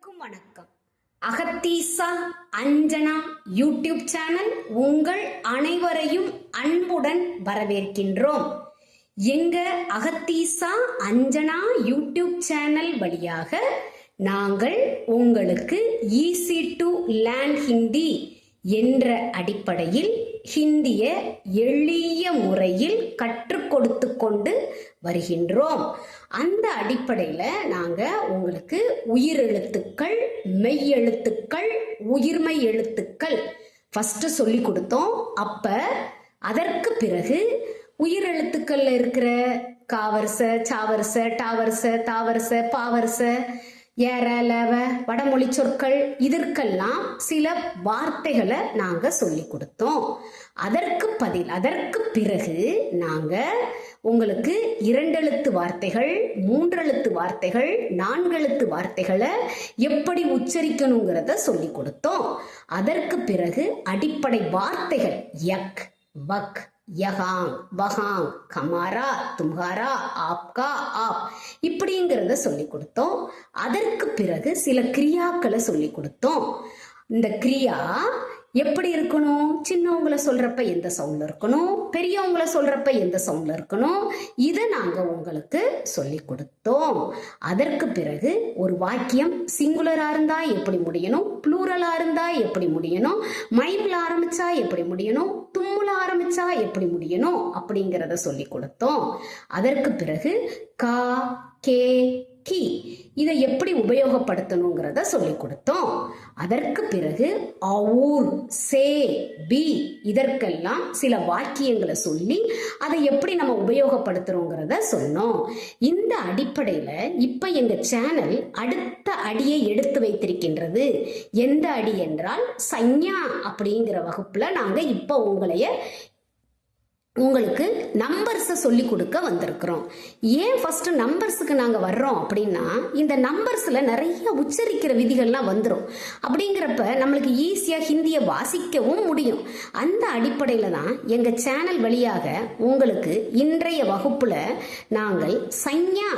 அனைவருக்கும் வணக்கம். அகத்தீசா Anjana YouTube channel உங்கள் அனைவரையும் அன்புடன் வரவேற்கின்றோம். எங்க அகத்தீசா அஞ்சனா யூடியூப் சேனல் வழியாக நாங்கள் உங்களுக்கு ஈஸி டு லேர்ன் ஹிந்தி என்ற அடிப்படையில் ஹிந்திய எளிய முறையில் கற்றுக் கொடுத்து கொண்டு வருகின்றோம். அந்த அடிப்படையில் நாங்கள் உங்களுக்கு உயிரெழுத்துக்கள், மெய்யெழுத்துக்கள், உயிர்மெய் எழுத்துக்கள் ஃபஸ்ட்டு சொல்லி கொடுத்தோம். அப்போ அதற்கு பிறகு உயிரெழுத்துக்கள்ல இருக்கிற காவரிச, சாவரிச, டாவரிச, தாவரிச, பாவரிச, ஏற, லவ, வடமொழி சொற்கள் இதற்கெல்லாம் சில வார்த்தைகளை நாங்கள் சொல்லி கொடுத்தோம். அதற்கு பிறகு நாங்கள் உங்களுக்கு 2 எழுத்து வார்த்தைகள், 3 எழுத்து வார்த்தைகள், 4 எழுத்து வார்த்தைகளை எப்படி உச்சரிக்கணுங்கிறத சொல்லி கொடுத்தோம். அதற்கு பிறகு அடிப்படை வார்த்தைகள் யக், வக், யகாங், வகாங், கமாரா, தும்ஹாரா, ஆப்கா, ஆப் இப்படிங்கிறத சொல்லி கொடுத்தோம். அதற்கு பிறகு சில கிரியாக்களை சொல்லி கொடுத்தோம். இந்த கிரியா எப்படி இருக்கணும்? சின்னவங்களை சொல்றப்ப எந்த சவுண்ட்ல இருக்கணும், பெரியவங்களை சொல்றப்ப எந்த சவுண்ட்ல இருக்கணும், இதை நாங்க உங்களுக்கு சொல்லி கொடுத்தோம். அதற்கு பிறகு ஒரு வாக்கியம் சிங்குலரா இருந்தா எப்படி முடியணும், ப்ளூரலா இருந்தா எப்படி முடியணும், மைம்ல ஆரம்பிச்சா எப்படி முடியணும், தும்முல ஆரம்பிச்சா எப்படி முடியணும் அப்படிங்கிறத சொல்லி கொடுத்தோம். அதற்கு பிறகு கா, கே, கி இதை எப்படி உபயோகப்படுத்தணுங்கிறத சொல்லி கொடுத்தோம். அதற்கு பிறகு அவுர், சே, பி இதற்கெல்லாம் சில வாக்கியங்களை சொல்லி அதை எப்படி நம்ம உபயோகப்படுத்துறோங்கிறத சொன்னோம். இந்த அடிப்படையில் இப்போ எங்க சேனல் அடுத்த அடியை எடுத்து வைத்திருக்கின்றது. எந்த அடி என்றால் சஞ்ஞா அப்படிங்கிற வகுப்புல நாங்க இப்போ உங்களுக்கு நம்பர்ஸை சொல்லி கொடுக்க வந்திருக்கிறோம். ஏன் ஃபர்ஸ்ட் நம்பர்ஸுக்கு நாங்கள் வர்றோம் அப்படின்னா, இந்த நம்பர்ஸில் நிறைய உச்சரிக்கிற விதிகள்லாம் வந்துடும். அப்படிங்கிறப்ப நம்மளுக்கு ஈஸியாக ஹிந்தியை வாசிக்கவும் முடியும். அந்த அடிப்படையில் தான் எங்கள் சேனல் வழியாக உங்களுக்கு இன்றைய வகுப்பில் நாங்கள் சஞ்ஞா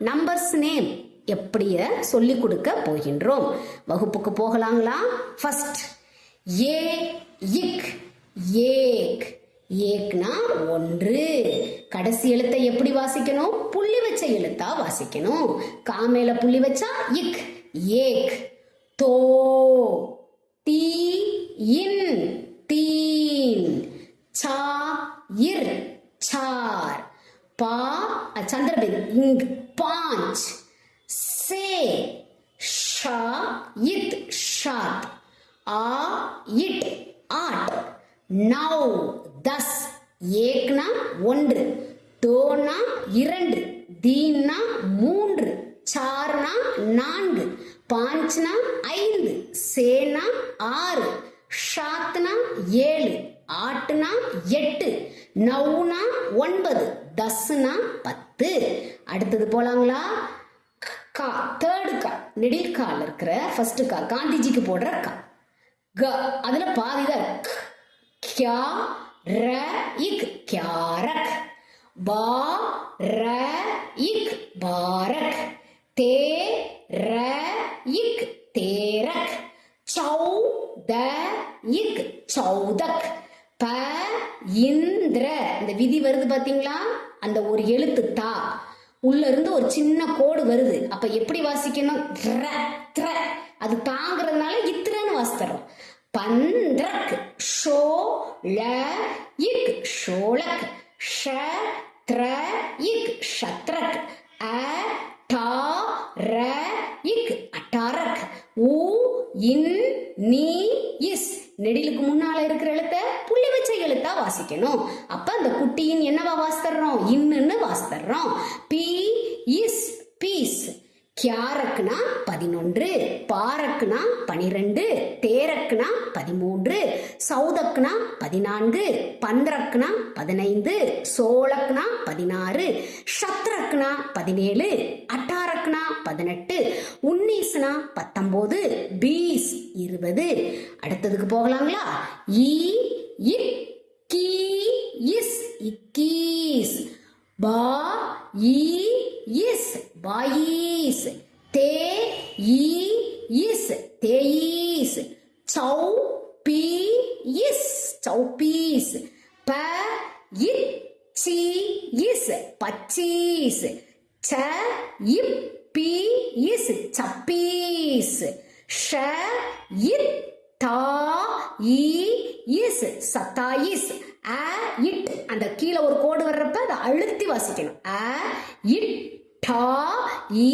நம்பர்ஸ் நேம் எப்படிய சொல்லி கொடுக்க போகின்றோம். வகுப்புக்கு போகலாங்களா? ஃபர்ஸ்ட் ஏ, இக், ஏக். ஏக்னா 1. கடைசி எழுத்தை எப்படி வாசிக்கணும்? புள்ளி வச்ச எழுத்தா வாசிக்கணும். காமேல புள்ளி வச்சா இக், ஏக். தோ, தீ, இன், தீன். சா, இர், சார். பா, சந்திரபின், இங், பாஞ்ச். சே, ஷா, இத், ஷாத். ஆ, இட், ஆட். நௌ, 10. ஏக்னா 1, தோனா 2, தீன்னா 3, சார்னா 4, பாஞ்ச்னா 5, சேனா 6, ஷாத்னா 7, ஆட்டுனா 8, நௌனா 9, தஸ்னா 10. அடுத்தது போலாங்களா? கா, தேர்டு கா, நெடில் கால் இருக்கிற ஃபர்ஸ்ட் கா, காந்திஜிக்கு போடுற கா. க அதுல பாதிதான் क्या, र, इक, क्यारक. बा, र, इक, बारक. ते, र, इक, तेरक. चौ, द, इक, चौदक. ப, இந்திர இந்த விதி வருது பாத்தீங்களா? அந்த ஒரு எழுத்து தா உள்ள இருந்து ஒரு சின்ன கோடு வருது. அப்ப எப்படி வாசிக்கணும்? அது தாங்கிறதுனால இத்திரன்னு வாசித்தரோம். பந்திரக். ஷோ, ல, இக், ஷோலக். ஷ, த்ர, இக், ஷத்ரக். அ, டா, ர, இக், அட்டாரக். உ, இன், நீ, இஸ் நெடிலுக்கு முன்னால இருக்கிற எழுத்த புள்ளி வச்ச எழுத்தா வாசிக்கணும். அப்ப அந்த குட்டியின் என்னவா வாசித்தர்றோம்? இன்னுன்னு வாசித்தர்றோம். பி, இஸ், பீஸ். கியாரக்குனா 11, பாரக்குனா 12, தேரக்குனா 13, சௌதக்குனா 14, பந்திரக்குனா 15, சோளக்குனா 16, ஷத்ரக்குனா 17, அட்டாரக்குனா 18, உன்னீஸ்னா 19, பீஸ் 20. அடுத்ததுக்கு போகலாங்களா? ஈ, இக், கீ, இஸ், இக்கீஸ். பா, ஈ, இஸ், பாயீஸ். தே, ஈ, இஸ் தேயீஸ். சௌ பி இஸ் சௌபீஸ். ப இட் சி இஸ் பச்சீஸ். ச இப் பி இஸ் சப்பீஸ். ஷ இத் தா இ இஸ் சத்தாயிஸ். அ இட் அந்த கீழே ஒரு கோடு வர்றப்ப அதை அழுத்தி வாசிக்கணும். அ இட் டா இ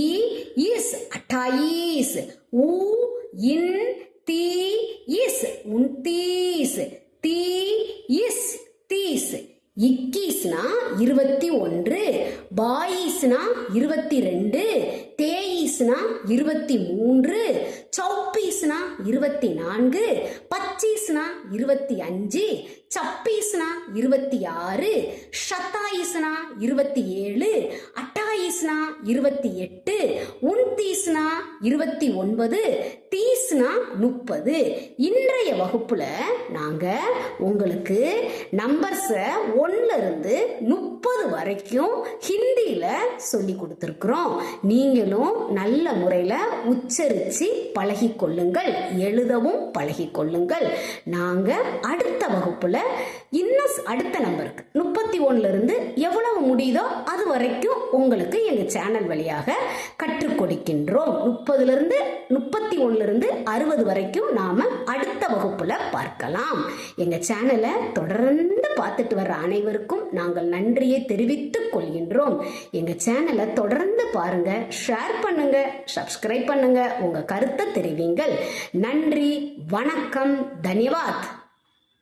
இஸ் அட்டாயிஸ். உ இன் தி இஸ் உன்தீஸ். தி இஸ் தீஸ். இக்கீஸ்னா 21, பாயிஸ்னா 22, தேயிஸ்னா 23, சௌப்பீஸ்னா 24, பச்சீஸ்னா 25, சப்பீஸ்னா 26, ஷத்தாயிஸ்னா 27, அட்டாயிஸ்னா 28, உன்தீஸ்னா 29, தீஸ்னா 30. இன்றைய வகுப்புல நாங்க உங்களுக்கு நம்பர்ஸ 1ல இருந்து 30 வரைக்கும் ஹிந்தியில சொல்லி கொடுத்திருக்கிறோம். நீங்களும் நல்ல முறையில உச்சரிச்சு பழகி கொள்ளுங்கள், எழுதவும் பழகி கொள்ளுங்கள். நாங்க அடுத்த வகுப்புல இன்னும் அடுத்த நம்பருக்கு 31ல இருந்து எவ்வளவு முடியுதோ அது வரைக்கும் உங்களுக்கு எங்க சேனல் வழியாக கற்றுக் கொடுக்கின்றோம். 30ல இருந்து 31ல இருந்து 60 வரைக்கும் நாம அடுத்த வகுப்புல பார்க்கலாம். எங்க சேனலை தொடர்ந்து பார்த்துட்டு வர்ற அனைவருக்கும் நாங்கள் நன்றியை தெரிவித்துக் கொள்கின்றோம். எங்க சேனலை தொடர்ந்து பாருங்க, ஷேர் பண்ணுங்க, சப்ஸ்கிரைப் பண்ணுங்க, உங்க கருத்தை தெரிவிங்கள். நன்றி, வணக்கம், தன்யவாத்.